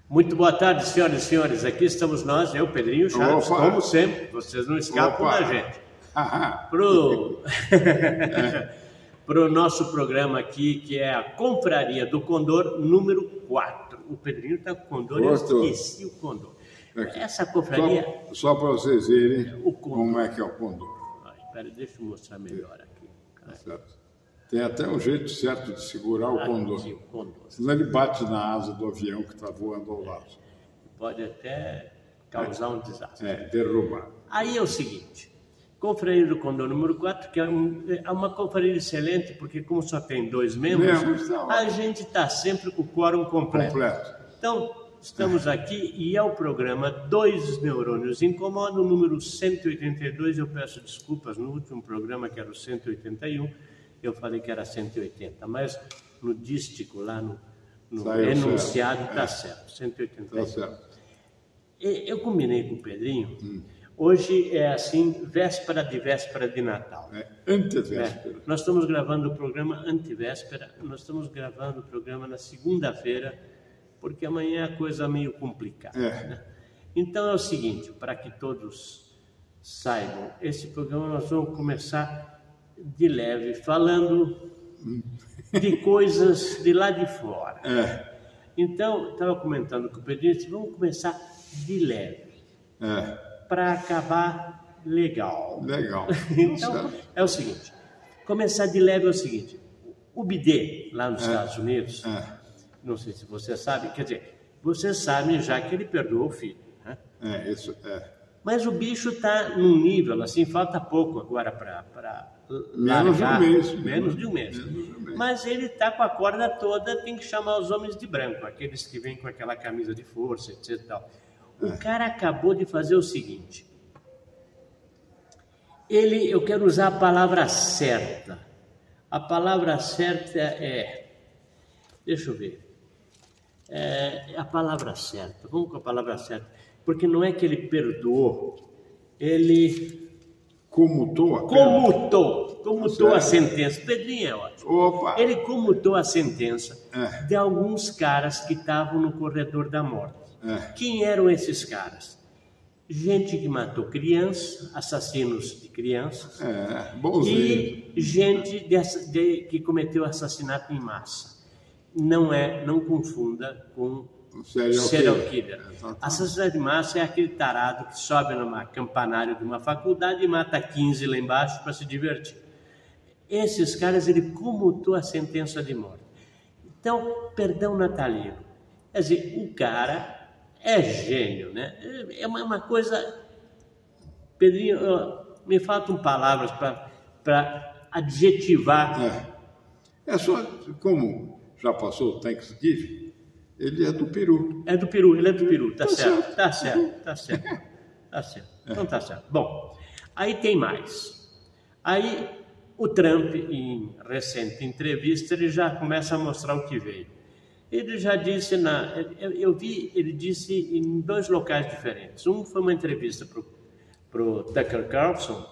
Muito boa tarde, senhoras e senhores. Aqui estamos nós, eu, Pedrinho Chaves, como sempre. Vocês não escapam da gente. Para o nosso programa aqui, que é a Confraria do Condor, número 4. O Pedrinho está com o Condor, eu esqueci o Condor. Essa confraria... Só para vocês verem como é que é o Condor. Espera, deixa eu mostrar melhor aqui. Certo. Tem até um jeito certo de segurar o Condor. Senão ele bate na asa do avião que está voando ao lado. Pode até causar um desastre. Derrubar. Aí é o seguinte, Confraria do Condor número 4, que é uma confraria excelente, porque como só tem 2 membros, a gente está sempre com o quórum completo. Então, estamos aqui e é o programa Dois Neurônios Incomodam, número 182. Eu peço desculpas, no último programa, que era o 181, eu falei que era 180, mas no dístico, lá no enunciado, está certo, 181. Está certo. Eu combinei com o Pedrinho, hoje é assim, véspera de Natal. Antevéspera. Nós estamos gravando o programa antevéspera, nós estamos gravando o programa na segunda-feira, porque amanhã é a coisa meio complicada. Né? Então é o seguinte, para que todos saibam, esse programa nós vamos começar de leve, falando de coisas de lá de fora. Então, estava comentando com o Pedrinho, vamos começar de leve, para acabar legal. Então, é o seguinte, começar de leve é o seguinte, o bidê, lá nos Estados Unidos, não sei se você sabe, quer dizer, você sabe já que ele perdoou o filho. Né? Mas o bicho está num nível, assim, falta pouco agora para largar. Menos de um mês. Mas ele está com a corda toda, tem que chamar os homens de branco, aqueles que vêm com aquela camisa de força, etc. Tal. O cara acabou de fazer o seguinte, eu quero usar a palavra certa. A palavra certa deixa eu ver, a palavra certa, vamos com a palavra certa, porque não é que ele perdoou, ele... Comutou a sentença. Pedrinho é ótimo. Ele comutou a sentença de alguns caras que estavam no corredor da morte. Quem eram esses caras? Gente que matou crianças, assassinos de crianças, e gente que cometeu assassinato em massa. Não confunda com serial killer. Assassinato de massa é aquele tarado que sobe numa campanário de uma faculdade e mata 15 lá embaixo para se divertir. Esses caras, ele comutou a sentença de morte. Então, perdão natalino. Quer dizer, o cara é gênio, né? É uma coisa... Pedrinho, me faltam palavras para adjetivar. Só, como já passou o Thanksgiving, ele é do Peru. Ele é do Peru, tá certo. Então tá certo. Bom, aí tem mais. Aí o Trump, em recente entrevista, ele já começa a mostrar o que veio. Ele já disse, ele disse em 2 locais diferentes. Um foi uma entrevista para o Tucker Carlson,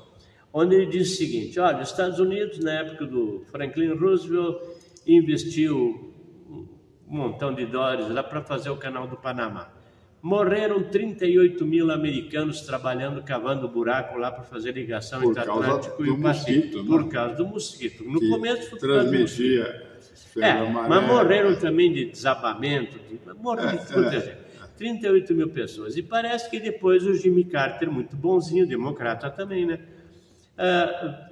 onde ele disse o seguinte, olha, os Estados Unidos, na época do Franklin Roosevelt, investiu um montão de dólares lá para fazer o canal do Panamá. Morreram 38 mil americanos trabalhando, cavando buraco lá para fazer ligação entre o Atlântico e o Pacífico. Por causa do mosquito. No começo foi transmitia. Mas morreram também de desabamento, morreram de tudo. 38 mil pessoas. E parece que depois o Jimmy Carter, muito bonzinho, democrata também, né?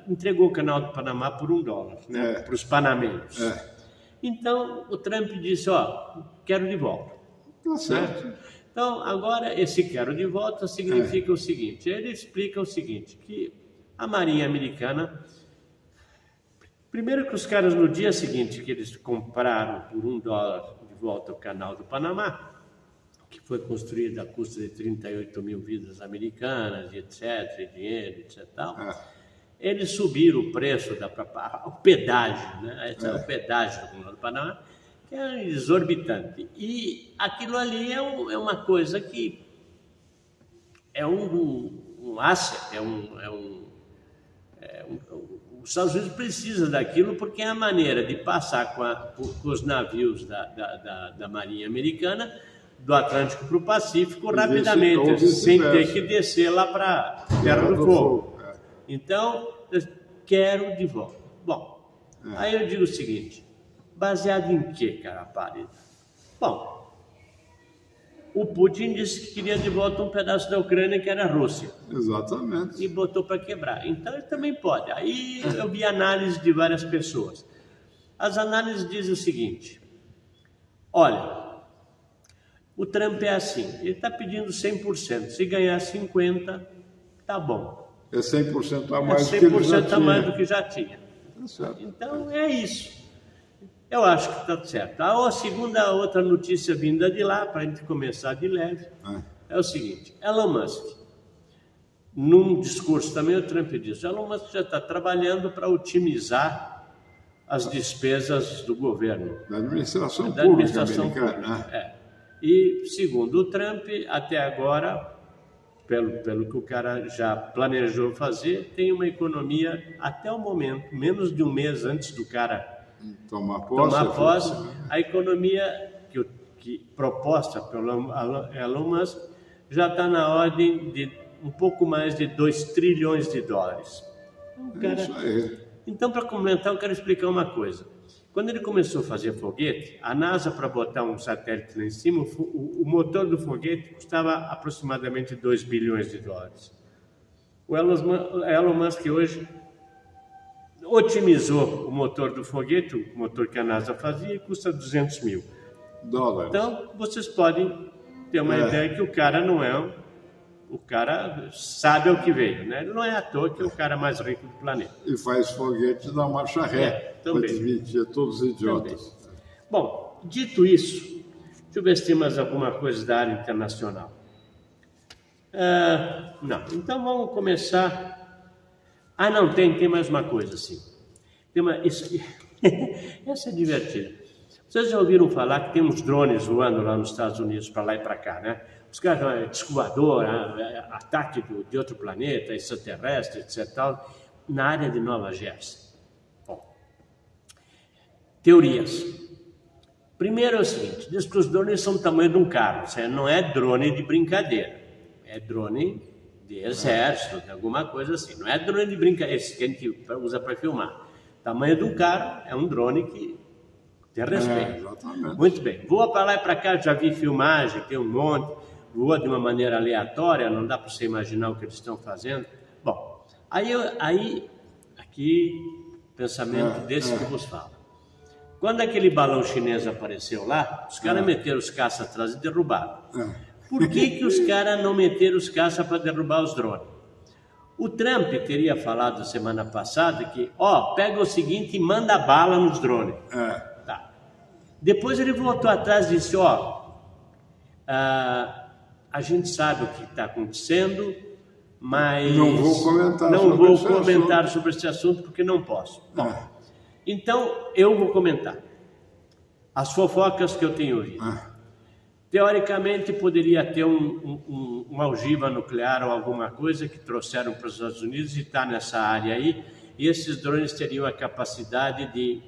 Entregou o canal do Panamá por $1, né? Para os panamenhos. Então, o Trump disse, quero de volta. Certo. Então, agora, esse quero de volta significa o seguinte, ele explica o seguinte, que a Marinha Americana, primeiro que os caras no dia seguinte que eles compraram por $1 de volta o canal do Panamá, que foi construído a custo de 38 mil vidas americanas, etc., e dinheiro, etc., tal, eles subiram o preço, o pedágio, né? O pedágio do canal do Panamá, que é exorbitante. E aquilo ali é uma coisa que é um asset, os Estados Unidos precisam daquilo porque é a maneira de passar com os navios da Marinha Americana do Atlântico para o Pacífico rapidamente, sem ter que descer lá para a Terra do Fogo. Então, eu quero de volta. Bom, aí eu digo o seguinte, baseado em quê, cara, pálida? Bom, o Putin disse que queria de volta um pedaço da Ucrânia, que era a Rússia. Exatamente. E botou para quebrar. Então, ele também pode. Aí eu vi análise de várias pessoas. As análises dizem o seguinte, olha, o Trump é assim, ele está pedindo 100%, se ganhar 50%, tá bom. É 100% a mais do que ele já tinha. A mais do que já tinha. Então, é isso. Eu acho que está certo. A segunda, outra notícia vinda de lá, para a gente começar de leve, é o seguinte, Elon Musk, num discurso também o Trump disse, Elon Musk já está trabalhando para otimizar as despesas do governo. Da administração pública americana. E, segundo o Trump, até agora, pelo que o cara já planejou fazer, tem uma economia, até o momento, menos de um mês antes do cara tomar posse, a economia que proposta pelo Elon Musk já está na ordem de um pouco mais de 2 trilhões de dólares. Isso aí. Então, para complementar, eu quero explicar uma coisa. Quando ele começou a fazer foguete, a NASA, para botar um satélite lá em cima, o motor do foguete custava aproximadamente 2 bilhões de dólares. O Elon Musk hoje otimizou o motor do foguete, o motor que a NASA fazia, e custa 200 mil dólares. Então, vocês podem ter uma ideia que o cara não é... O cara sabe ao que veio, né? Ele não é à toa que é o cara mais rico do planeta. E faz foguete da marcha ré, para desmentir todos os idiotas. Também. Bom, dito isso, deixa eu ver se tem mais alguma coisa da área internacional. Não, então vamos começar... não, tem mais uma coisa, sim. Essa é divertida. Vocês já ouviram falar que tem uns drones voando lá nos Estados Unidos, para lá e para cá, né? Os caras, disco voador, ataque de outro planeta, extraterrestre, etc. Na área de Nova Jersey. Bom, teorias. Primeiro é o seguinte, diz que os drones são do tamanho de um carro. Não é drone de brincadeira. É drone de exército, de alguma coisa assim. Não é drone de brincadeira, esse que a gente usa para filmar. Tamanho de um carro, é um drone que tem respeito. Muito bem. Voa para lá e para cá, já vi filmagem, tem um monte. Voa de uma maneira aleatória, não dá para você imaginar o que eles estão fazendo. Bom, aqui, pensamento desse que vos falo. Quando aquele balão chinês apareceu lá, os caras meteram os caças atrás e derrubaram. Por que os caras não meteram os caças para derrubar os drones? O Trump teria falado semana passada que, pega o seguinte e manda bala nos drones. Tá. Depois ele voltou atrás e disse, a gente sabe o que está acontecendo, mas não vou comentar sobre esse assunto porque não posso. Bom, então eu vou comentar as fofocas que eu tenho ouvido. Teoricamente poderia ter uma ogiva nuclear ou alguma coisa que trouxeram para os Estados Unidos e está nessa área aí, e esses drones teriam a capacidade de,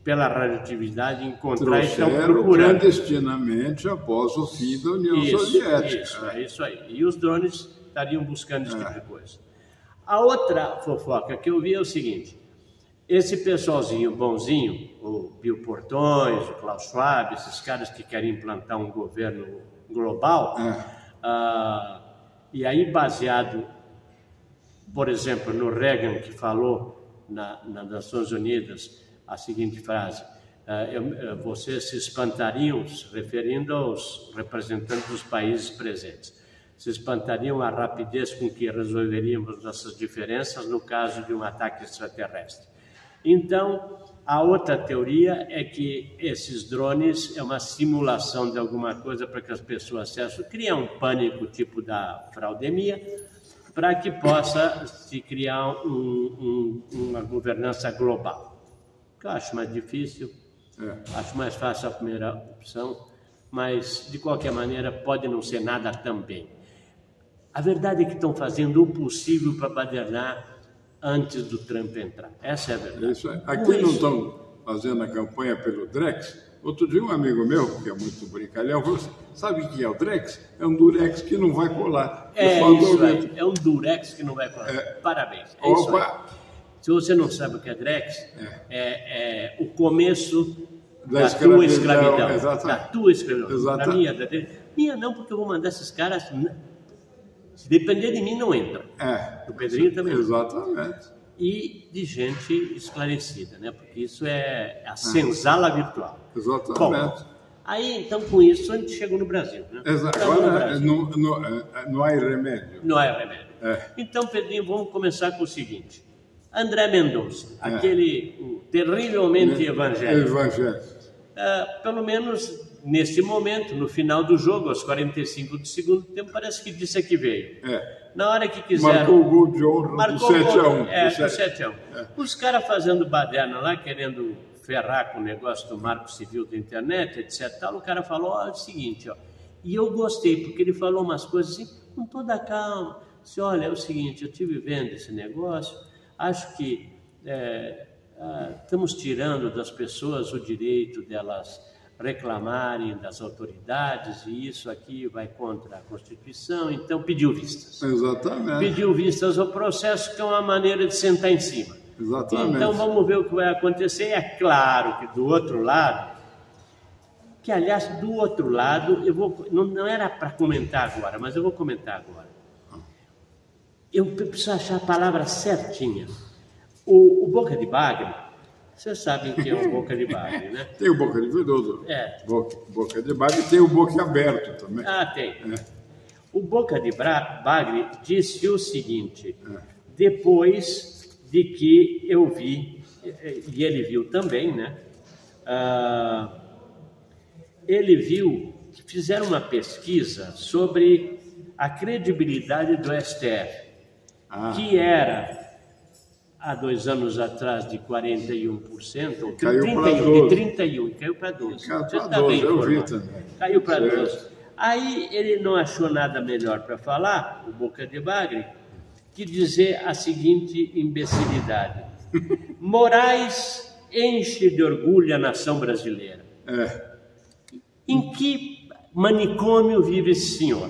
pela radioatividade, encontrar e estão procurando clandestinamente após o fim da União Soviética. Isso aí. E os drones estariam buscando esse tipo de coisa. A outra fofoca que eu vi é o seguinte, esse pessoalzinho bonzinho, o Bill Portões, o Klaus Schwab, esses caras que querem implantar um governo global, e aí baseado, por exemplo, no Reagan, que falou nas Nações Unidas, a seguinte frase, vocês se espantariam, se referindo aos representantes dos países presentes, se espantariam a rapidez com que resolveríamos nossas diferenças no caso de um ataque extraterrestre. Então, a outra teoria é que esses drones é uma simulação de alguma coisa para que as pessoas acessem, criar um pânico tipo da fraudemia, para que possa se criar uma governança global. Eu acho mais difícil, acho mais fácil a primeira opção, mas de qualquer maneira pode não ser nada também. A verdade é que estão fazendo o possível para badernar antes do Trump entrar. Essa é a verdade. Isso é. Aqui não estão fazendo a campanha pelo Drex? Outro dia um amigo meu, que é muito brincalhão, falou assim, sabe o que é o Drex? É um durex que não vai colar. Isso aí, é um durex que não vai colar. Parabéns. É isso aí. Se você não sabe o que é Drex, é o começo da tua escravidão. Da tua escravidão. Da minha, da dele. Minha não, porque eu vou mandar esses caras... Se depender de mim, não entram. Do Pedrinho também. Exatamente. E de gente esclarecida, né? Porque isso é a senzala virtual. Exatamente. Bom, aí, então, com isso, a gente chegou no Brasil, né? Agora, não há remédio. Não há remédio. Então, Pedrinho, vamos começar com o seguinte. André Mendonça, aquele terrivelmente evangélico. Pelo menos nesse momento, no final do jogo, aos 45 do segundo tempo, parece que disse que veio. Na hora que quiseram... Marcou o gol de honra do 7-1. Do 7-1. Os caras fazendo baderna lá, querendo ferrar com o negócio do marco civil da internet, etc. Tal, o cara falou, é o seguinte, e eu gostei, porque ele falou umas coisas assim, com toda a calma. Disse, olha, é o seguinte, eu estive vendo esse negócio, acho que estamos tirando das pessoas o direito delas reclamarem das autoridades, e isso aqui vai contra a Constituição, então pediu vistas. Exatamente. Pediu vistas ao processo, que é uma maneira de sentar em cima. Exatamente. Então vamos ver o que vai acontecer. É claro que do outro lado, que aliás, do outro lado, não era para comentar agora, mas eu vou comentar agora. Eu preciso achar a palavra certinha. O Boca de Bagre, vocês sabem que é o Boca de Bagre, né? Tem o Boca de Vedoso. Boca de Bagre, tem o Boca Aberto também. Tem. O Boca de Bagre disse o seguinte, depois de que eu vi, e ele viu também, né? Ele viu que fizeram uma pesquisa sobre a credibilidade do STF, que era... há 2 anos atrás de 41%, ou 31%, de 31%, e caiu para 12%. Caiu para 12%, eu vi também. Caiu para 12%. Aí ele não achou nada melhor para falar, o Boca de Bagre, que dizer a seguinte imbecilidade. Moraes enche de orgulho a nação brasileira. Em que manicômio vive esse senhor?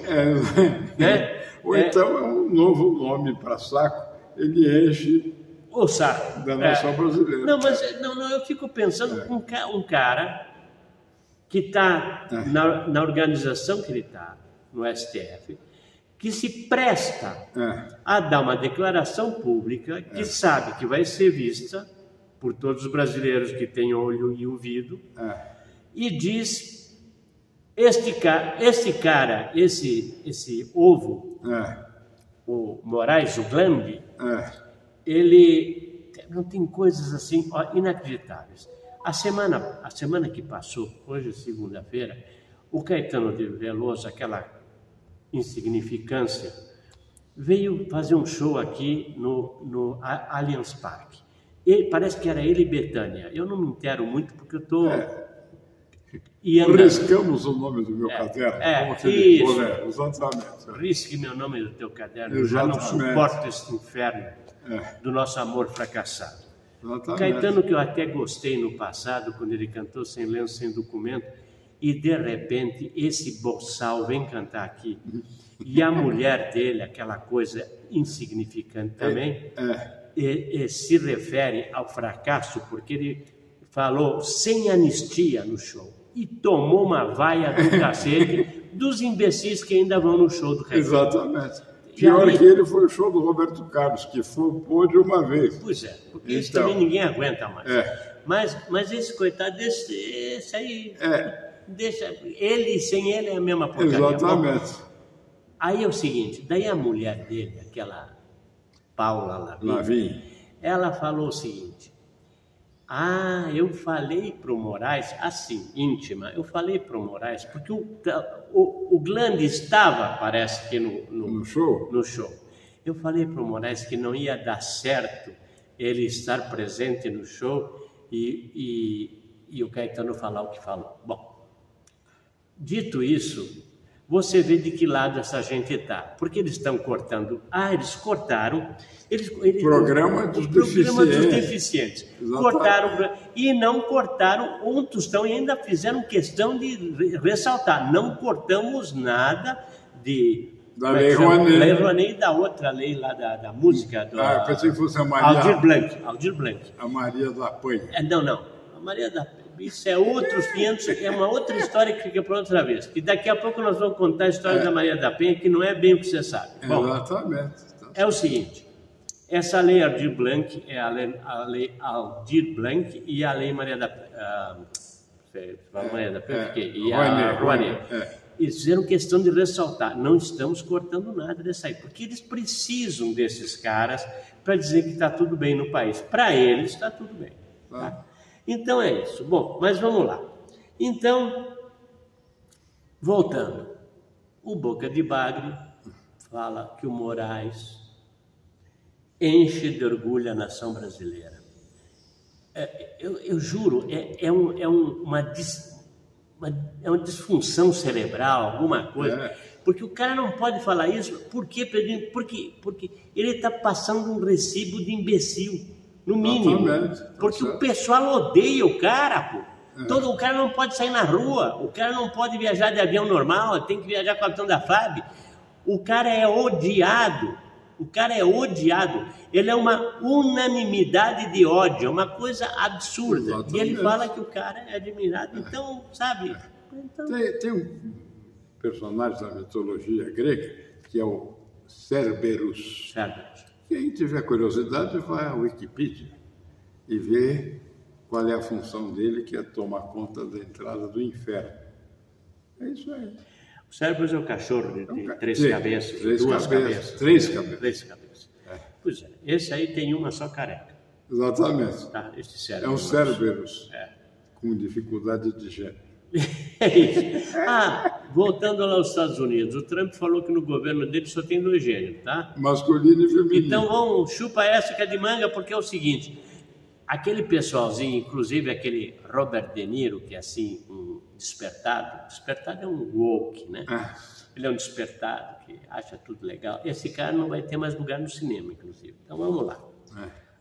Ou então é um novo nome para saco, ele enche... o saco da nação brasileira. Não, mas eu fico pensando um cara que está na organização que ele está, no STF, que se presta a dar uma declaração pública que sabe que vai ser vista por todos os brasileiros que têm olho e ouvido, e diz, esse ovo, o Moraes, o Glambi, ele não tem coisas assim inacreditáveis. A semana que passou, hoje é segunda-feira, o Caetano de Veloso, aquela insignificância, veio fazer um show aqui no Allianz Parque. Parece que era ele e Bethânia. Eu não me entero muito porque eu estou... Riscamos o nome do meu caderno. Exatamente. Risque meu nome do teu caderno. Eu já não suporto esse inferno do nosso amor fracassado. Exatamente. Caetano, que eu até gostei no passado, quando ele cantou Sem Lenço, Sem Documento, e de repente esse boçal vem cantar aqui. E a mulher dele, aquela coisa insignificante também, se refere ao fracasso, porque ele falou sem anistia no show. E tomou uma vaia do cacete dos imbecis que ainda vão no show do Caetano. Exatamente. Pior que ele foi o show do Roberto Carlos, que pôde uma vez. Pois é, porque isso também ninguém aguenta mais. Mas esse coitado, esse aí, deixa, ele sem ele é a mesma porcaria. Exatamente. Bom, aí é o seguinte, daí a mulher dele, aquela Paula Lavigne, ela falou o seguinte, eu falei para o Moraes, assim, íntima, eu falei para o Moraes, porque o Glambi estava, parece que no show. Eu falei para o Moraes que não ia dar certo ele estar presente no show e o Caetano falar o que falou. Bom, dito isso, você vê de que lado essa gente está. Porque eles estão cortando. Eles cortaram. Programa dos deficientes. Cortaram e não cortaram um tostão e ainda fizeram questão de ressaltar. Não cortamos nada da Lei Rouanet. Lei Rouanet e da outra lei lá da música. Eu pensei que fosse a Maria... Aldir Blanc. A Maria da Penha. Não. A Maria da Penha. Isso é outros 500, é uma outra história que fica para outra vez. Que daqui a pouco nós vamos contar a história da Maria da Penha, que não é bem o que você sabe. Bom, exatamente. É o seguinte, essa lei Aldir Blanc é a lei Aldir Blanc e a lei Maria da Penha. Maria da Penha, e a Rouanet. Eles fizeram questão de ressaltar, não estamos cortando nada dessa aí, porque eles precisam desses caras para dizer que está tudo bem no país. Para eles está tudo bem. Tá? Então é isso. Bom, mas vamos lá. Então, voltando. O Boca de Bagre fala que o Moraes enche de orgulho a nação brasileira. Eu juro, é uma disfunção cerebral, alguma coisa. Porque o cara não pode falar isso. Por quê, Pedrinho? Porque ele está passando um recibo de imbecil. No mínimo, porque o pessoal odeia o cara, pô. O cara não pode sair na rua, o cara não pode viajar de avião normal, tem que viajar com o avião da FAB. O cara é odiado, ele é uma unanimidade de ódio, é uma coisa absurda. Exatamente. E ele fala que o cara é admirado, então, sabe? Então... Tem um personagem da mitologia grega, que é o Cerberus. Quem tiver curiosidade, vai à Wikipedia e vê qual é a função dele, que é tomar conta da entrada do inferno. É isso aí. O Cerberus é um cachorro de três cabeças, duas cabeças. Três cabeças. Pois é, esse aí tem uma só careca. Exatamente. Tá, esse é um Cerberus com dificuldade de gênero. É isso. Voltando lá aos Estados Unidos, o Trump falou que no governo dele só tem 2 gêneros, tá? Masculino e feminino. Então chupa essa que é de manga, porque é o seguinte, aquele pessoalzinho, inclusive aquele Robert De Niro, que é assim, um despertado é um woke, né? Ele é um despertado, que acha tudo legal. Esse cara não vai ter mais lugar no cinema, inclusive. Então vamos lá.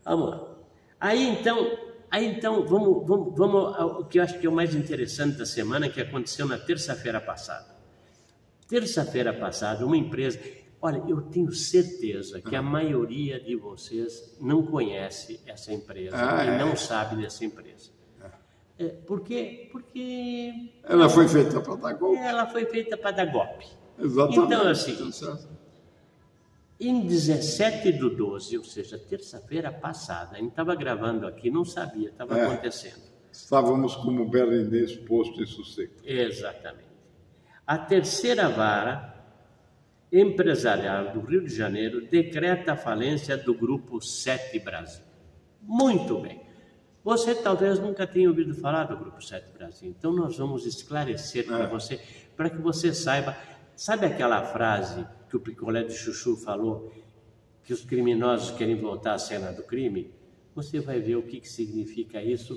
Vamos lá. Aí então, vamos ao que eu acho que é o mais interessante da semana, que aconteceu na terça-feira passada. Terça-feira passada, uma empresa... Olha, eu tenho certeza que a maioria de vocês não conhece essa empresa e não sabe dessa empresa. Por quê? Porque... Ela foi feita para dar golpe. Ela foi feita para dar golpe. Exatamente. Então, assim... Em 17/12, ou seja, terça-feira passada, a gente estava gravando aqui, não sabia, estava acontecendo. Estávamos como berlinês posto em sossego. Exatamente. A terceira vara empresarial do Rio de Janeiro decreta a falência do Grupo 7 Brasil. Muito bem. Você talvez nunca tenha ouvido falar do Grupo 7 Brasil, então nós vamos esclarecer para você, para que você saiba. Sabe aquela frase que o Picolé de Chuchu falou, que os criminosos querem voltar à cena do crime? Você vai ver o que significa isso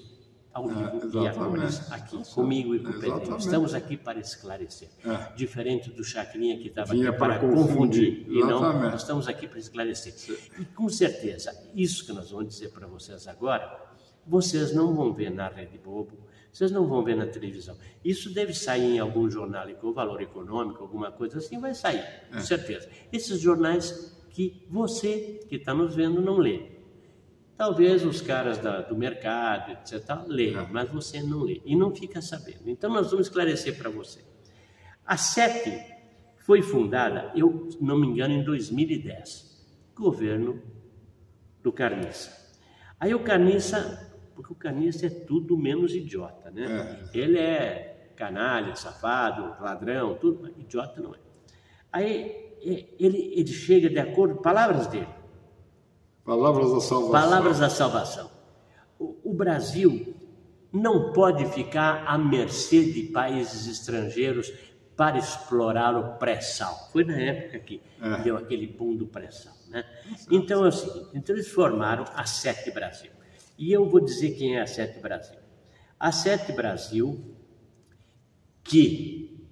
ao vivo e a cores, aqui, comigo e com o Pedrinho. Estamos aqui para esclarecer. Diferente do Chacrinha que estava aqui para confundir. E não, nós estamos aqui para esclarecer. E com certeza, isso que nós vamos dizer para vocês agora, vocês não vão ver na Rede Globo, vocês não vão ver na televisão. Isso deve sair em algum jornal com valor econômico, alguma coisa assim, vai sair, com certeza. Esses jornais que você, que está nos vendo, não lê. Talvez os caras do mercado, etc., leiam, mas você não lê e não fica sabendo. Então, nós vamos esclarecer para você. A 7 foi fundada, eu não me engano, em 2010, governo do Carniça. Aí o Carniça... Porque o Carniça é tudo menos idiota, né? Ele é canalha, safado, ladrão, tudo, mas idiota não é. Aí ele chega de acordo, palavras dele. Palavras da salvação. Palavras da salvação. O Brasil não pode ficar à mercê de países estrangeiros para explorar o pré-sal. Foi na época que deu aquele boom do pré-sal, né? Então é o seguinte, então eles formaram a 7 Brasil. E eu vou dizer quem é a 7 Brasil. A 7 Brasil, que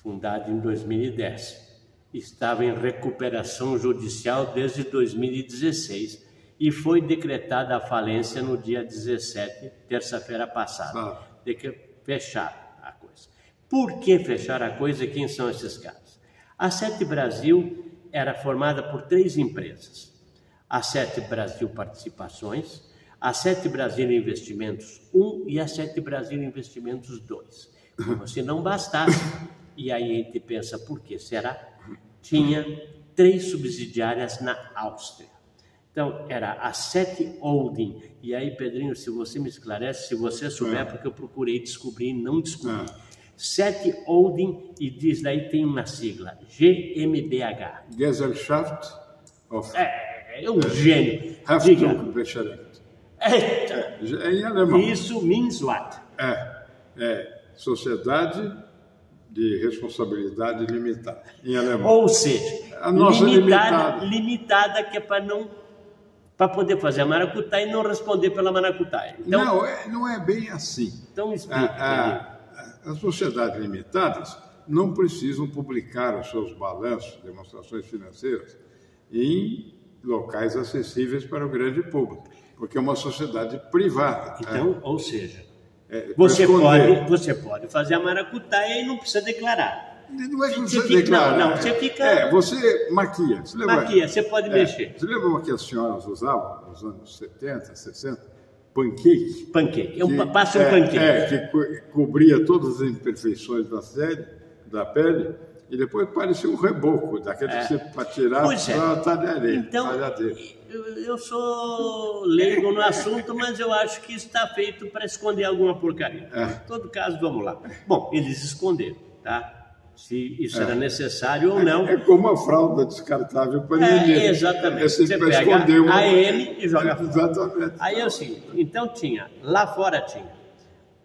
fundada em 2010. Estava em recuperação judicial desde 2016 e foi decretada a falência no dia 17, terça-feira passada. De que fechar a coisa. Por que fechar a coisa e quem são esses caras? A Sete Brasil era formada por 3 empresas. A Sete Brasil Participações, a Sete Brasil Investimentos 1 e a Sete Brasil Investimentos 2. Como se não bastasse, e aí a gente pensa, por que será? Tinha 3 subsidiárias na Áustria. Então, era a Sete Holding. E aí, Pedrinho, se você me esclarece, se você souber, porque eu procurei descobrir e não descobri. Sete Holding, e diz daí tem uma sigla, GmbH. Gesellschaft of... É um gênio. Haftungsgesellschaft. Em alemão. Isso means what? Sociedade de responsabilidade limitada, em alemão. Ou seja, a nossa limitada que é para poder fazer a maracutaia e não responder pela maracutaia. Então, não é bem assim. Então explica. As sociedades limitadas não precisam publicar os seus balanços, demonstrações financeiras em locais acessíveis para o grande público, porque é uma sociedade privada. Então, ou seja, você pode fazer a maracutaia e não precisa declarar. Não é que você declarar. Não, você fica... Você maquia. Você pode mexer. Você lembra que as senhoras usavam nos anos 70, 60? Pancake. Pancake. Passa um pancake. Que cobria todas as imperfeições da pele e depois parecia um reboco, daquele que você para tirar para talhadeira. Então, eu sou leigo no assunto, mas eu acho que está feito para esconder alguma porcaria. Em todo caso, vamos lá. Bom, eles esconderam, tá? Se isso era necessário ou não. É como a fralda descartável para neném. Exatamente. Você pega a M e joga fora. Exatamente. Aí é o seguinte, então lá fora tinha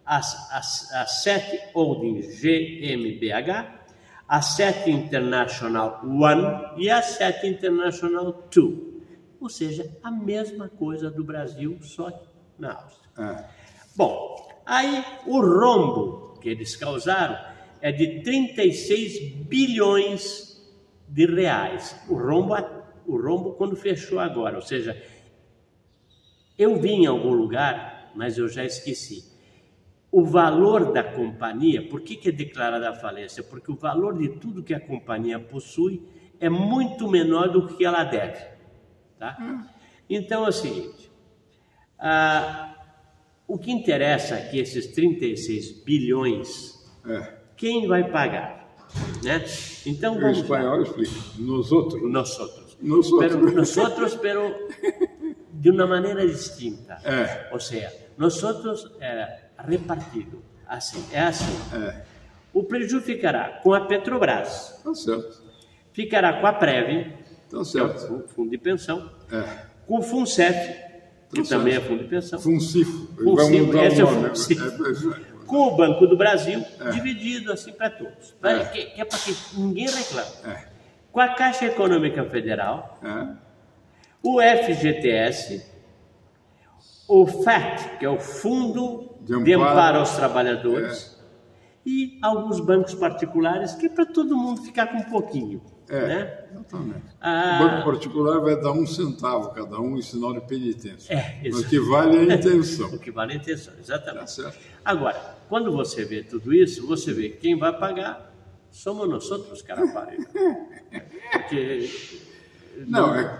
a Sete Holding GmbH, a Sete International One e a Sete International Two. Ou seja, a mesma coisa do Brasil, só na Áustria. Bom, aí o rombo que eles causaram é de 36 bilhões de reais. O rombo quando fechou agora, ou seja, eu vi em algum lugar, mas eu já esqueci. O valor da companhia, por que é declarada a falência? Porque o valor de tudo que a companhia possui é muito menor do que ela deve. Tá? Então é o seguinte, o que interessa aqui, esses 36 bilhões... Quem vai pagar? Né? Então, vamos... O espanhol explica. Nosotros, pero de uma maneira distinta. Ou seja, nosotros repartido. Assim, O prejuízo ficará com a Petrobras. Tá certo. Ficará com a Prev, tá certo. Que é o fundo de pensão. Com o FUNCEF, que também é fundo de pensão. FUNCIFO. Esse é o FUNCIFO. Com o Banco do Brasil, dividido assim para todos. Que é para que ninguém reclame. Com a Caixa Econômica Federal, o FGTS, o FAT, que é o Fundo de Amparo aos Trabalhadores, e alguns bancos particulares, que é para todo mundo ficar com um pouquinho. Né? Exatamente. O banco particular vai dar 1 centavo cada um em sinal de penitência. O que vale é a intenção. O que vale é a intenção, exatamente. Tá certo. Agora, quando você vê tudo isso, você vê que quem vai pagar somos nós outros, carapari. Porque...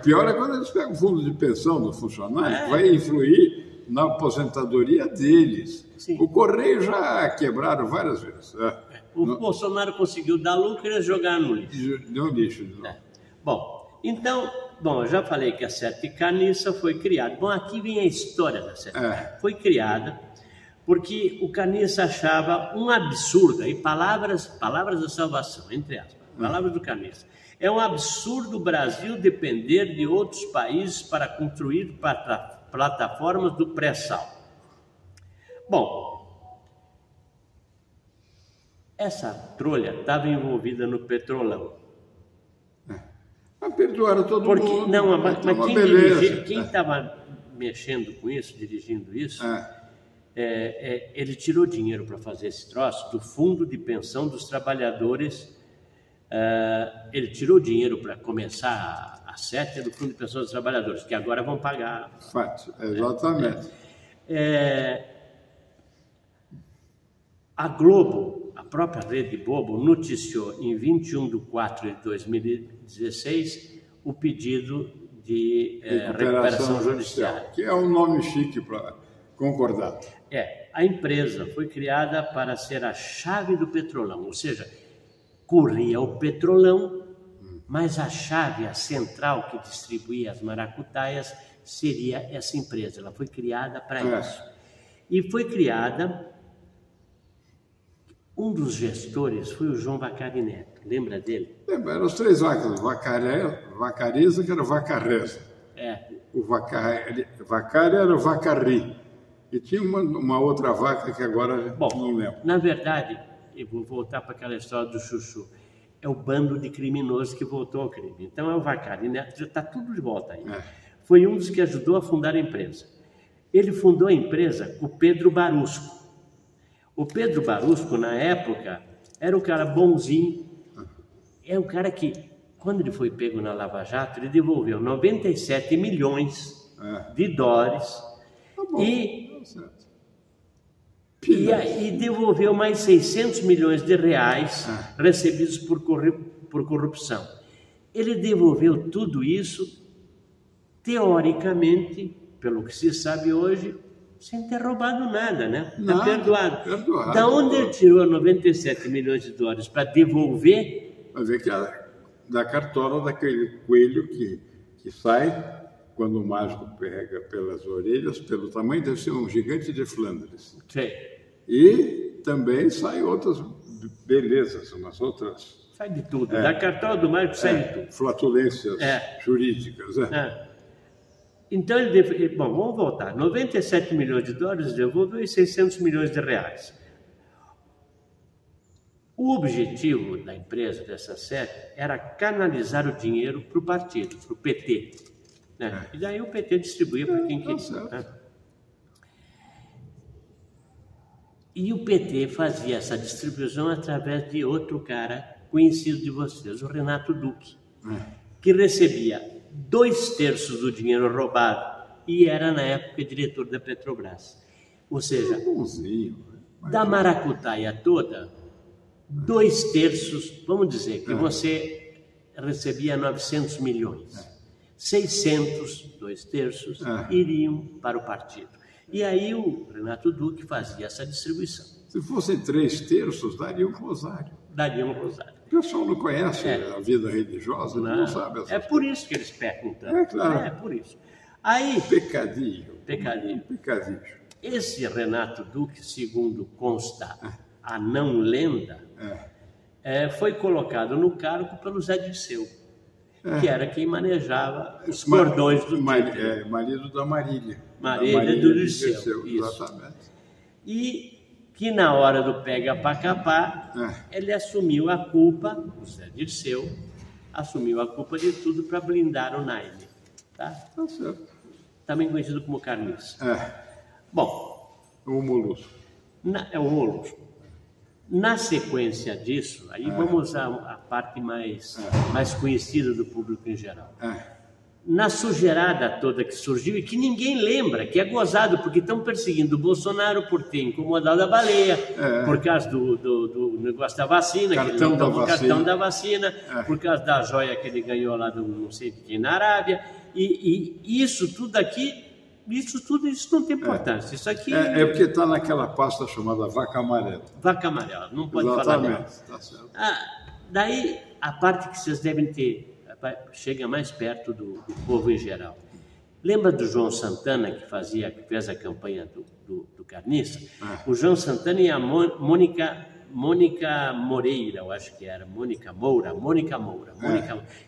pior é quando eles pegam o fundo de pensão do funcionário, vai influir na aposentadoria deles. Sim. O Correio já quebraram várias vezes. Bolsonaro conseguiu dar lucro e eles jogaram no lixo. No lixo, de novo. Bom, então, eu já falei que a Sete Caniça foi criada. Bom, aqui vem a história da Sete. Foi criada porque o Caniça achava um absurdo, aí palavras da salvação, entre aspas, palavras do Caniça. É um absurdo o Brasil depender de outros países para construir plataformas do pré-sal. Bom, essa trolha estava envolvida no Petrolão. Perdoaram todo mundo. Mas quem estava mexendo com isso, dirigindo isso, ele tirou dinheiro para fazer esse troço do Fundo de Pensão dos Trabalhadores. Ele tirou dinheiro para começar a seta do Fundo de Pensão dos Trabalhadores, que agora vão pagar. Fato, exatamente. A Globo, a própria Rede Globo, noticiou em 21 de 4 de 2016 o pedido de recuperação judicial. Que é um nome chique para concordar. A empresa foi criada para ser a chave do Petrolão, ou seja, corria o Petrolão, mas a chave, a central que distribuía as maracutaias, seria essa empresa. Ela foi criada para isso. E foi criada, um dos gestores foi o João Vacari Neto, lembra dele? Eram os três vacas, Vacareza, que era Vacarreza. O Vacari era o Vacari. E tinha uma outra vaca que agora não lembro. Na verdade, eu vou voltar para aquela história do Chuchu, é o bando de criminosos que voltou ao crime. Então é o Vacari Neto, já está tudo de volta aí. Foi um dos que ajudou a fundar a empresa. Ele fundou a empresa com o Pedro Barusco. O Pedro Barusco, na época, era um cara bonzinho. É um cara que, quando ele foi pego na Lava Jato, ele devolveu 97 milhões de dólares e devolveu mais 600 milhões de reais recebidos por corrupção. Ele devolveu tudo isso, teoricamente, pelo que se sabe hoje, sem ter roubado nada, né? Está perdoado. Da onde ele tirou 97 milhões de dólares para devolver? Vai ver que é da cartola daquele coelho que sai, quando o mágico pega pelas orelhas, pelo tamanho, deve ser um gigante de Flandres. Sim. E também sai outras belezas, umas outras... Sai de tudo. Da cartola do mágico sai de tudo. Flatulências jurídicas. Então, vamos voltar. 97 milhões de dólares devolveu e 600 milhões de reais. O objetivo da empresa, dessa seta, era canalizar o dinheiro para o partido, para o PT. Né? E daí o PT distribuía para quem queria. Né? E o PT fazia essa distribuição através de outro cara conhecido de vocês, o Renato Duque, que recebia 2/3 do dinheiro roubado e era, na época, diretor da Petrobras. Ou seja, da maracutaia toda, 2/3, vamos dizer que você recebia 900 milhões. 600, 2/3, iriam para o partido. E aí o Renato Duque fazia essa distribuição. Se fossem 3/3, daria um rosário. Daria um rosário. O pessoal não conhece a vida religiosa, não sabe essa por isso que eles pecam tanto. É claro. É por isso. Aí, Pecadinho. Esse Renato Duque, segundo consta a não lenda, foi colocado no cargo pelo Zé Dirceu, que era quem manejava os cordões do título. Marido da Marília. Marília do Dirceu. Exatamente. E que na hora do pega para capar, ele assumiu a culpa, o Zé Dirceu, assumiu a culpa de tudo para blindar o Naime. Tá certo. Também conhecido como carniça. Bom. O molusco. É o molusco. Na sequência disso, aí vamos à parte mais conhecida do público em geral. Na sujeirada toda que surgiu e que ninguém lembra, que é gozado, porque estão perseguindo o Bolsonaro por ter incomodado a baleia, por causa do negócio da vacina, cartão da vacina, por causa da joia que ele ganhou lá do não sei de quem na Arábia, e isso tudo aqui, isso não tem importância. Isso aqui porque está naquela pasta chamada vaca amarela. Vaca amarela, não pode falar dela. Tá certo. Daí, a parte que vocês devem ter, chega mais perto do povo em geral. Lembra do João Santana, que fez a campanha do Carniça? O João Santana e a Mônica Moreira, eu acho que era, Mônica Moura,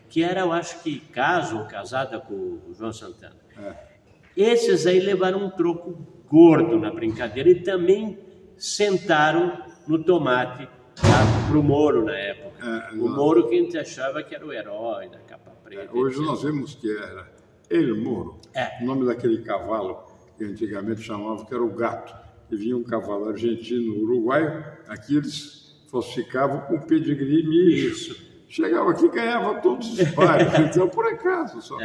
que era, eu acho que casada com o João Santana. Esses aí levaram um troco gordo na brincadeira e também sentaram no tomate para o Moro na época. O Moro que a gente achava que era o herói da capa preta. Hoje nós vemos que era El Moro, o nome daquele cavalo que antigamente chamavam que era o gato, e vinha um cavalo argentino, uruguaio, aqui eles falsificavam com pedigree mijo. Isso. Chegava aqui e ganhava todos os pares, então por acaso só.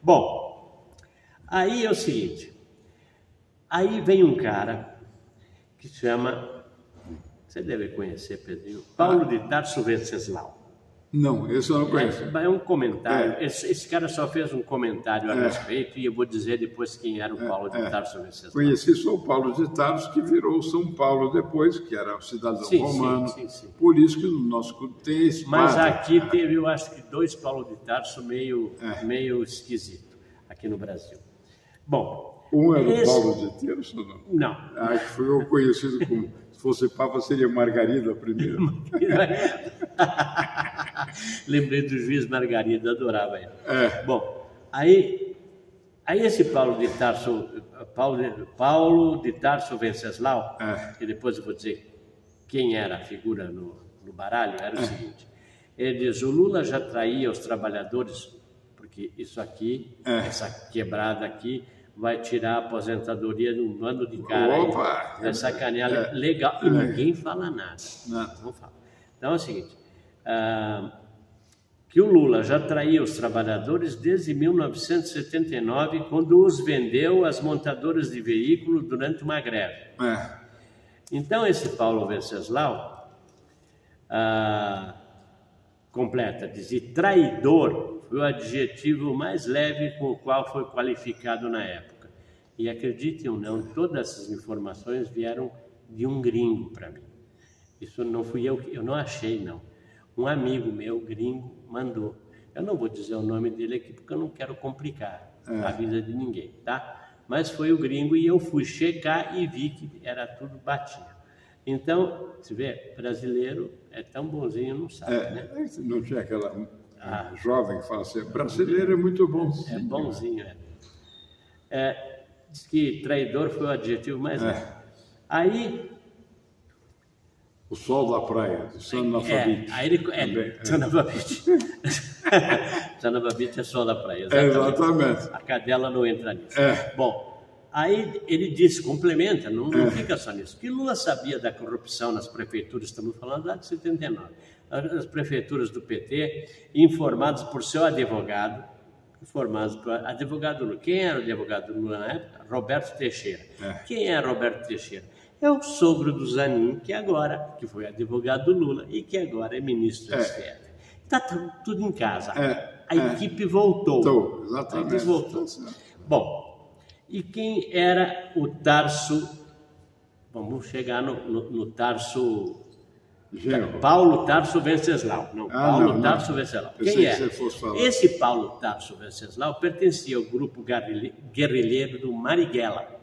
Bom, aí é o seguinte, aí vem um cara que se chama, você deve conhecer, Pedrinho, Paulo de Tarso Venceslau. Não, esse eu não conheço. É um comentário, esse cara só fez um comentário a respeito e eu vou dizer depois quem era o Paulo de Tarso Venceslau. Conheci São Paulo de Tarso, que virou São Paulo depois, que era o cidadão romano. Sim. Por isso que no nosso clube tem esse Mas aqui teve, eu acho que 2 Paulo de Tarso meio esquisito, aqui no Brasil. Bom... Um era o Paulo de Tarso, não? Não. Que foi o conhecido como, se fosse Papa, seria Margarida primeiro. Lembrei do juiz Margarida, adorava ele. Bom, aí esse Paulo de Tarso Venceslau, que depois eu vou dizer quem era a figura no baralho, era o seguinte, ele diz, o Lula já traía os trabalhadores, porque isso aqui, essa quebrada aqui, vai tirar a aposentadoria num ano de cara. Opa! Vai sacanear legal. E ninguém fala nada. Não fala. Então é o seguinte, que o Lula já traía os trabalhadores desde 1979, quando os vendeu às montadoras de veículos durante uma greve. Então esse Paulo Venceslau completa, diz, e traidor foi o adjetivo mais leve com o qual foi qualificado na época. E acreditem ou não, todas essas informações vieram de um gringo para mim. Isso não fui eu não achei, não. Um amigo meu, gringo, mandou. Eu não vou dizer o nome dele aqui porque eu não quero complicar a vida de ninguém, tá? Mas foi o gringo e eu fui checar e vi que era tudo batinha. Então, se vê, brasileiro é tão bonzinho, não sabe, né? Não tinha aquela... jovem que fala assim, brasileiro é muito bonzinho. É bonzinho, diz que traidor foi o adjetivo mais leve. Aí... O sol da praia, de Sanababite. Sanababite. Sanababite é sol da praia, exatamente. A cadela não entra nisso. Bom, aí ele disse, complementa, não fica só nisso, que Lula sabia da corrupção nas prefeituras, estamos falando lá de 79, as prefeituras do PT, informados por seu advogado, quem era o advogado do Lula na época? Roberto Teixeira. Quem é Roberto Teixeira? É o sogro do Zanin, que foi advogado do Lula e que agora é ministro do STF. Está tudo em casa. A equipe voltou. Exatamente. A equipe voltou. Bom, e quem era o Tarso? Vamos chegar no Tarso... Paulo Tarso Venceslau. Tarso Venceslau. Quem é? Esse Paulo Tarso Venceslau pertencia ao grupo guerrilheiro do Marighella.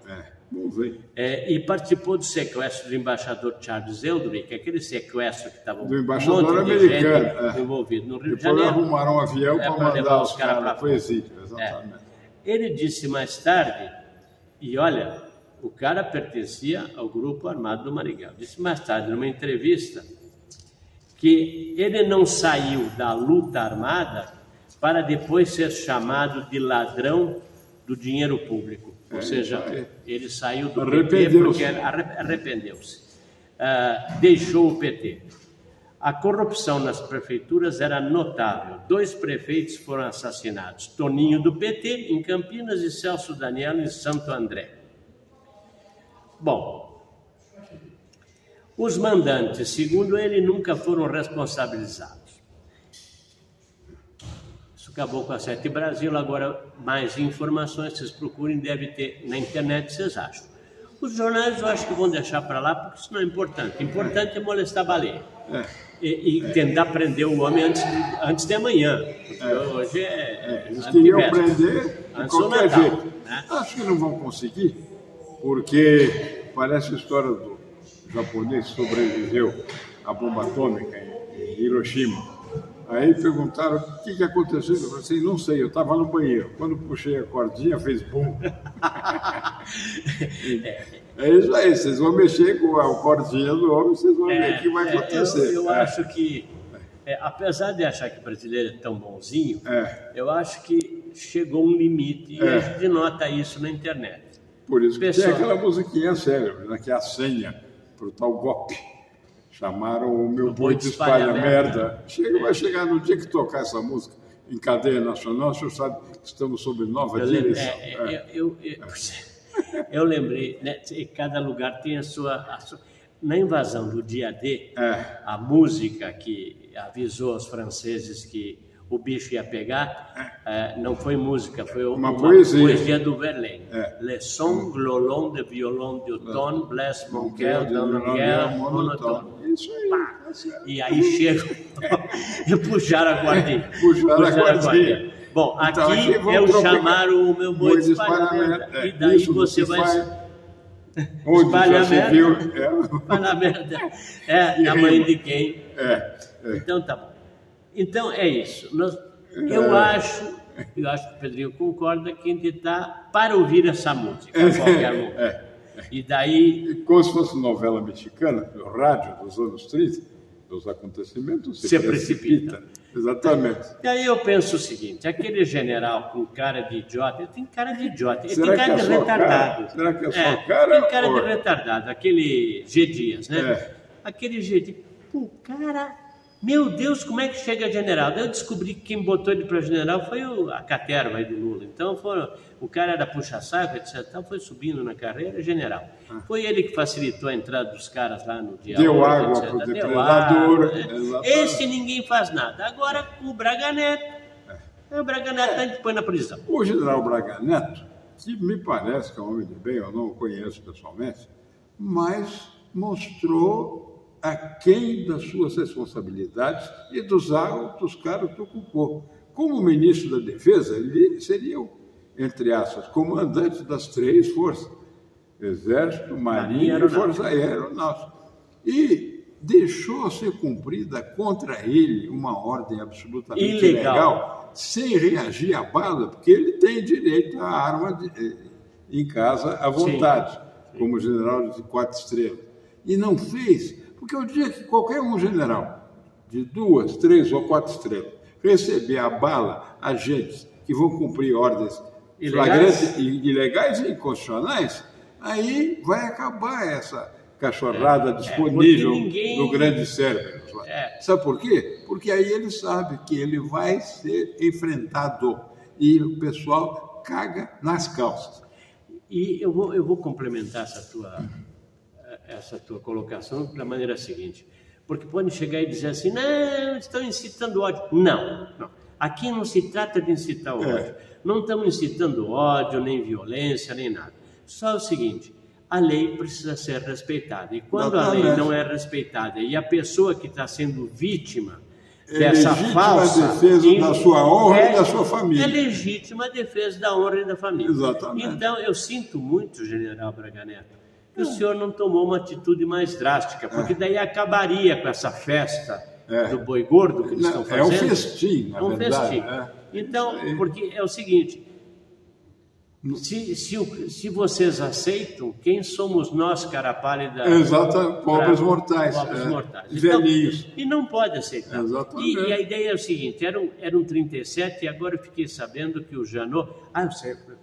E participou do sequestro do embaixador Charles Eldridge, aquele sequestro que estava do embaixador americano envolvido no Rio de Janeiro. Depois arrumaram um avião para mandar os caras para o exílio. Exatamente. Ele disse mais tarde, e olha, o cara pertencia ao grupo armado do Marighella. Disse mais tarde, numa entrevista, que ele não saiu da luta armada para depois ser chamado de ladrão do dinheiro público. Ou seja, ele saiu do PT porque arrependeu-se. Deixou o PT. A corrupção nas prefeituras era notável. 2 prefeitos foram assassinados. Toninho do PT em Campinas e Celso Daniel em Santo André. Bom, os mandantes, segundo ele, nunca foram responsabilizados. Isso acabou com a Sete Brasil. Agora, mais informações, vocês procurem, deve ter na internet, vocês acham. Os jornais eu acho que vão deixar para lá, porque isso não é importante. O importante é molestar a baleia. E tentar prender o homem antes de amanhã. Hoje eles queriam prender de qualquer jeito. Né? Acho que não vão conseguir, porque parece a história do japonês que sobreviveu à bomba atômica em Hiroshima. Aí perguntaram o que aconteceu. Eu falei assim, não sei, eu estava no banheiro. Quando puxei a cordinha, fez bum. É isso aí, vocês vão mexer com a cordinha do homem, vocês vão ver o que vai acontecer. Eu acho que, apesar de achar que o brasileiro é tão bonzinho, eu acho que chegou um limite e a gente nota isso na internet. Por isso que tem aquela musiquinha célebre, né, que é a senha para o tal golpe. Chamaram o meu boi de espalha merda. Vai chegar no dia que tocar essa música em cadeia nacional, o senhor sabe que estamos sob nova direção. Eu lembrei, né, cada lugar tem a sua... Na invasão do dia D, a música que avisou aos franceses que o bicho ia pegar, não foi música, foi uma poesia do Verlaine. Le son glolon de violon de outono, blesse mon cœur dans le guerre monotone. Isso aí. E aí chegam e puxaram a guardinha. Puxaram a guardinha. Bom, então, aqui eu chamaram o meu boi de espalha-merda. E daí você vai... Onde já se viu? Espalha merda. A mãe de quem? Então tá bom. Então é isso. Eu acho que o Pedrinho concorda que a gente está para ouvir essa música a qualquer momento. E daí... Como se fosse novela mexicana, no rádio dos anos 30, dos acontecimentos se precipita. Exatamente. E aí eu penso o seguinte, aquele general com cara de idiota, ele tem cara de idiota, ele tem cara de retardado. Será que é só cara? Tem cara de retardado, aquele G. Dias, né? Aquele G. Dias. Pô, cara, meu Deus, como é que chega general? Daí eu descobri que quem botou ele para general foi a caterva aí do Lula. Então o cara era puxa-saco, etc. Foi subindo na carreira, general. Foi ele que facilitou a entrada dos caras lá no dia. Deu água para o depredador. Esse ninguém faz nada. Agora o Braga Neto. O Braga Neto a gente põe na prisão. O general Braga Neto, que me parece que é um homem de bem, eu não o conheço pessoalmente, mas mostrou aquém das suas responsabilidades e dos altos cargos que ocupou. Como ministro da Defesa, ele seria, entre aspas, comandante das 3 forças: Exército, Marinha e Força Aeronáutica. E deixou ser cumprida contra ele uma ordem absolutamente ilegal, sem reagir à bala, porque ele tem direito à arma em casa à vontade, como general de 4 estrelas. E não fez. Porque o dia que qualquer general de 2, 3 ou 4 estrelas receber a bala agentes que vão cumprir ordens flagrantes, ilegais e inconstitucionais, aí vai acabar essa cachorrada disponível no grande cérebro. Sabe por quê? Porque aí ele sabe que ele vai ser enfrentado e o pessoal caga nas calças. E eu vou complementar essa tua colocação da maneira seguinte, porque podem chegar e dizer assim, não, estão incitando ódio. Não. Aqui não se trata de incitar o ódio. Não estamos incitando ódio, nem violência, nem nada. Só o seguinte, a lei precisa ser respeitada. E quando a lei não é respeitada e a pessoa que está sendo vítima dessa falsa... defesa da sua honra e da sua família. É legítima defesa da honra e da família. Exatamente. Então, eu sinto muito, general Braga Neto, que o senhor não tomou uma atitude mais drástica, porque daí acabaria com essa festa do boi gordo que eles estão fazendo. É um festim, na verdade. Então, porque é o seguinte, se vocês aceitam, quem somos nós, cara pálida? Exato, pobres mortais. Velhinhos. Então, e não pode aceitar. Exatamente. E a ideia é o seguinte, eram 37 e agora eu fiquei sabendo que o Janot...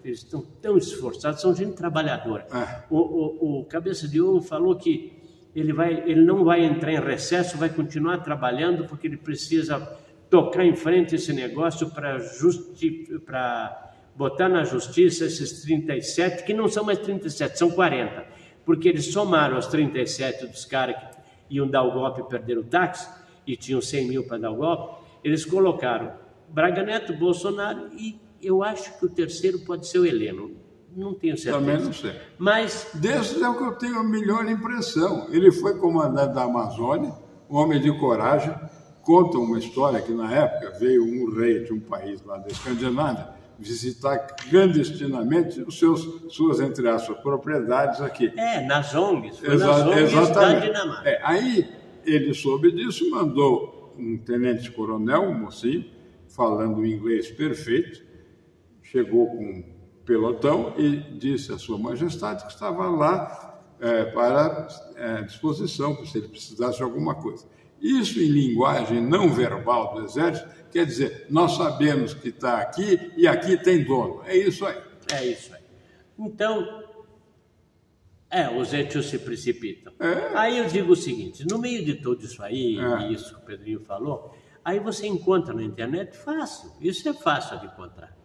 eles estão tão esforçados, são gente trabalhadora. O Cabeça de Ovo falou que ele não vai entrar em recesso, vai continuar trabalhando porque ele precisa tocar em frente esse negócio para botar na justiça esses 37, que não são mais 37, são 40, porque eles somaram os 37 dos caras que iam dar o golpe e perderam o táxi, e tinham 100 mil para dar o golpe, eles colocaram Braga Neto, Bolsonaro, e eu acho que o terceiro pode ser o Heleno, não tenho certeza. Também não sei. Mas... Desses é o que eu tenho a melhor impressão. Ele foi comandante da Amazônia, um homem de coragem, conta uma história que na época veio um rei de um país lá da Escandinávia visitar clandestinamente suas, entre aspas, propriedades aqui. Nas ONGs. Foi nas ONGs da Dinamarca. Aí ele soube disso, mandou um tenente-coronel, um mocinho, falando inglês perfeito, chegou com um pelotão e disse à sua majestade que estava lá para disposição, se ele precisasse de alguma coisa. Isso em linguagem não verbal do Exército quer dizer, nós sabemos que está aqui e aqui tem dono. É isso aí. É isso aí. Então, Os etios se precipitam. Aí eu digo o seguinte, no meio de tudo isso aí, isso que o Pedrinho falou, aí você encontra na internet fácil, isso é fácil de encontrar.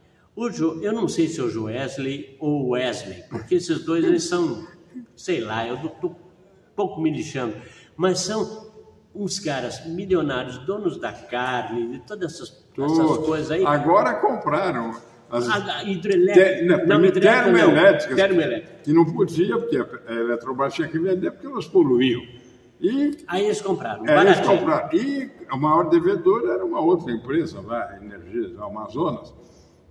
Eu não sei se é o Joesley ou o Wesley, porque esses dois eles são, sei lá, eu estou um pouco me lixando, mas são uns caras milionários, donos da carne, de todas essas coisas aí. Agora compraram as termoelétricas, que não podia, porque a Eletrobras tinha que vender, porque elas poluíam. Aí eles compraram, E a maior devedora era uma outra empresa lá, Energias do Amazonas,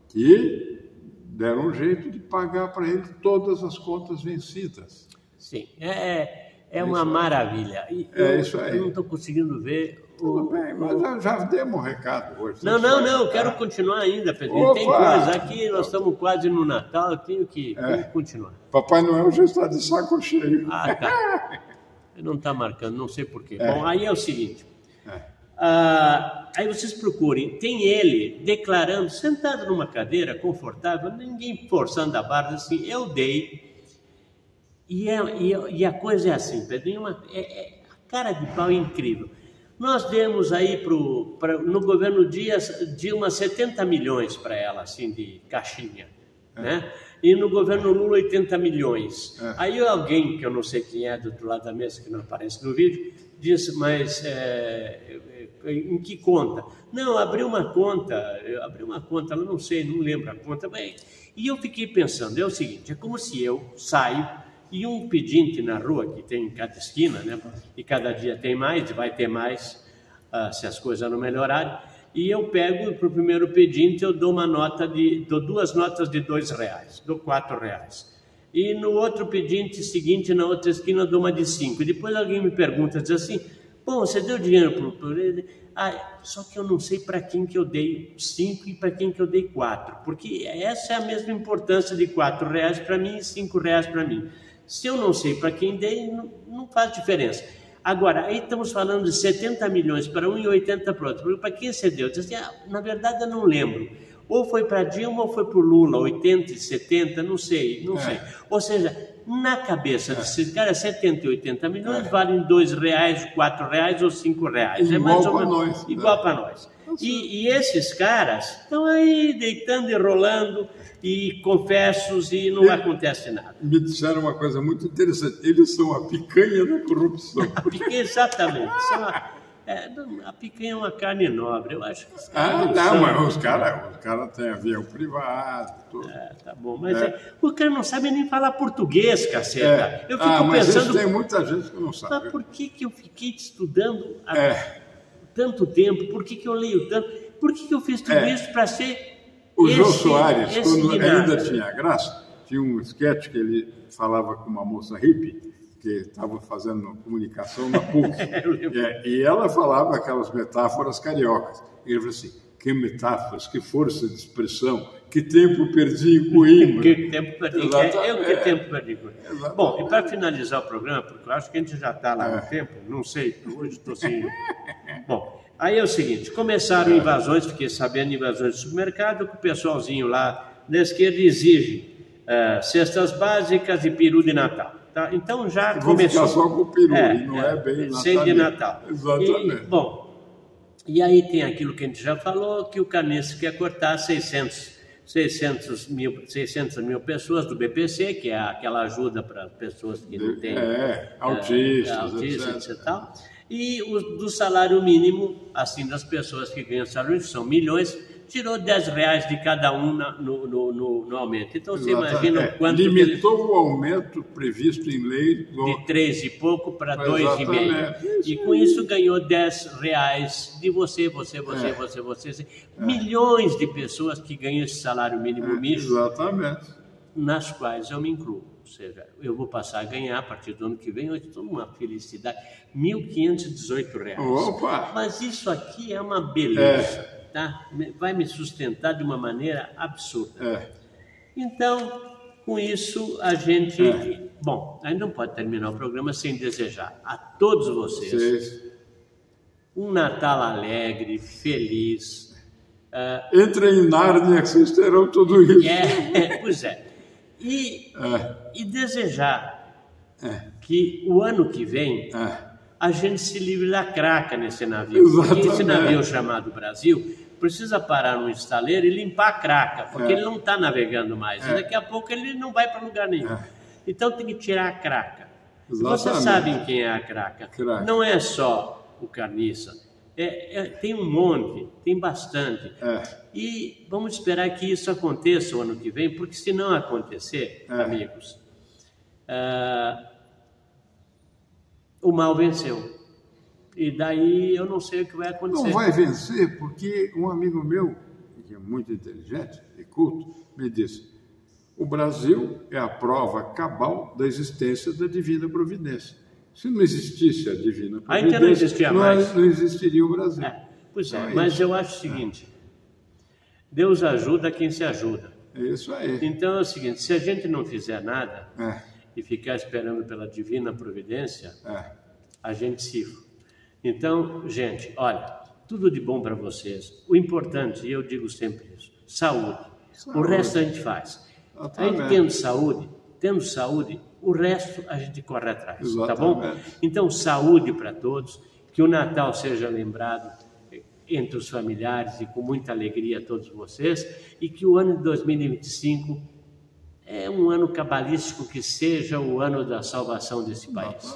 que deram um jeito de pagar para ele todas as contas vencidas. Sim, é uma maravilha. Isso aí. Eu não estou conseguindo ver... Tudo bem, mas já demos um recado hoje. Não, quero continuar ainda, Pedrinho. Tem coisa aqui, nós estamos quase no Natal, eu tenho que continuar. Papai Noel já está de saco cheio. Tá. Não está marcando, não sei porquê. Bom, aí é o seguinte... aí vocês procurem, tem ele declarando, sentado numa cadeira confortável, ninguém forçando a barra, assim, eu dei. E a coisa é assim, Pedrinho, a cara de pau é incrível. Nós demos aí no governo Dilma 70 milhões para ela, assim, de caixinha, né? E no governo Lula 80 milhões. Aí alguém, que eu não sei quem é do outro lado da mesa, que não aparece no vídeo, disse, mas em que conta? Não, abriu uma conta, ela não sei, não lembro a conta. E eu fiquei pensando, é o seguinte, é como se eu saio e um pedinte na rua, que tem em cada esquina, né? E cada dia tem mais, vai ter mais, se as coisas não melhorarem, e eu pego para o primeiro pedinte, eu dou duas notas de R$2, dou R$4. E no outro pedinte seguinte, na outra esquina, eu dou uma de 5. E depois alguém me pergunta, diz assim, bom, você deu dinheiro para ele? Só que eu não sei para quem que eu dei 5 e para quem que eu dei 4, porque essa é a mesma importância de R$4 para mim e R$5 para mim. Se eu não sei para quem dei, não faz diferença. Agora, aí estamos falando de 70 milhões para um e 80 para outro. Para quem você deu? Eu disse assim, na verdade eu não lembro. Ou foi para Dilma ou foi para o Lula, 80 e 70, não sei. Ou seja, na cabeça desses caras, 70 e 80 milhões valem R$2, R$4 ou R$5. É mais ou menos igual para nós. E esses caras estão aí deitando e rolando e confessos e não acontece nada. Me disseram uma coisa muito interessante, eles são a picanha da corrupção. A picanha, exatamente. A picanha é uma carne nobre, eu acho que... mas os caras têm avião privado, tudo. Tá bom, mas o cara não sabe nem falar português, caceta. Eu fico mas pensando... tem muita gente que não sabe. Mas por que eu fiquei estudando há tanto tempo? Por que eu leio tanto? Por que eu fiz tudo isso para ser... O Jô Soares, quando ainda tinha graça, tinha um sketch que ele falava com uma moça hippie, que estava fazendo comunicação na PUC, e ela falava aquelas metáforas cariocas. E ele falou assim, que metáforas, que força de expressão, que tempo perdi em Coimbra. Que tempo perdi em Coimbra. Bom, e para finalizar o programa, porque eu acho que a gente já está lá no tempo, não sei, hoje estou sem... Bom, aí é o seguinte, começaram invasões, fiquei sabendo, invasões de supermercado, que o pessoalzinho lá da esquerda exige cestas básicas e peru de Natal. Tá? Então já começou... Vou ficar só com o peru, não é bem Natal. Sem de Natal. Exatamente. E aí tem aquilo que a gente já falou, que o Canês quer cortar 600 mil pessoas do BPC, que é aquela ajuda para pessoas que não têm... autistas, etc. E tal. E do salário mínimo, assim, das pessoas que ganham salário, que são milhões, tirou R$10 de cada um no aumento. Então, você imagina o quanto... Limitou o aumento previsto em lei... De 3 e pouco para 2,5. E com isso ganhou R$10 de você. Milhões de pessoas que ganham esse salário mínimo misto. Exatamente. Nas quais eu me incluo. Ou seja, eu vou passar a ganhar a partir do ano que vem, eu estou numa felicidade, R$1.518. Opa! Mas isso aqui é uma beleza, tá? Vai me sustentar de uma maneira absurda. Então, com isso, a gente... Bom, a gente não pode terminar o programa sem desejar a todos vocês um Natal alegre, feliz. Entrem em Nárnia que vocês terão tudo isso. Pois é. E desejar que o ano que vem a gente se livre da craca nesse navio. Exatamente. Porque esse navio chamado Brasil precisa parar num estaleiro e limpar a craca, porque ele não está navegando mais. E daqui a pouco ele não vai para lugar nenhum. Então tem que tirar a craca. Vocês sabem quem é a craca? Não é só o Carniça. Tem um monte, tem bastante. E vamos esperar que isso aconteça o ano que vem, porque se não acontecer, amigos, o mal venceu. E daí eu não sei o que vai acontecer. Não vai vencer, porque um amigo meu, que é muito inteligente e culto, me disse: o Brasil é a prova cabal da existência da divina providência. Se não existisse a divina providência, ainda não existia mais. Não existiria o Brasil. Pois é, mas eu acho o seguinte: Deus ajuda quem se ajuda. É isso aí. Então é o seguinte: se a gente não fizer nada e ficar esperando pela divina providência, a gente se... Então, gente, olha, tudo de bom para vocês. O importante, e eu digo sempre isso, saúde. O resto a gente faz. A gente tendo saúde, o resto a gente corre atrás, tá bom? Então, saúde para todos, que o Natal seja lembrado entre os familiares e com muita alegria a todos vocês, e que o ano de 2025 é um ano cabalístico, que seja o ano da salvação desse país.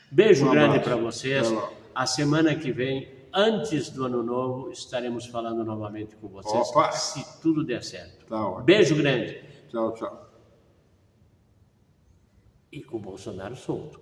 Beijo grande para vocês. A semana que vem, antes do Ano Novo, estaremos falando novamente com vocês, se tudo der certo. Beijo grande. Tchau, tchau. E com o Bolsonaro solto.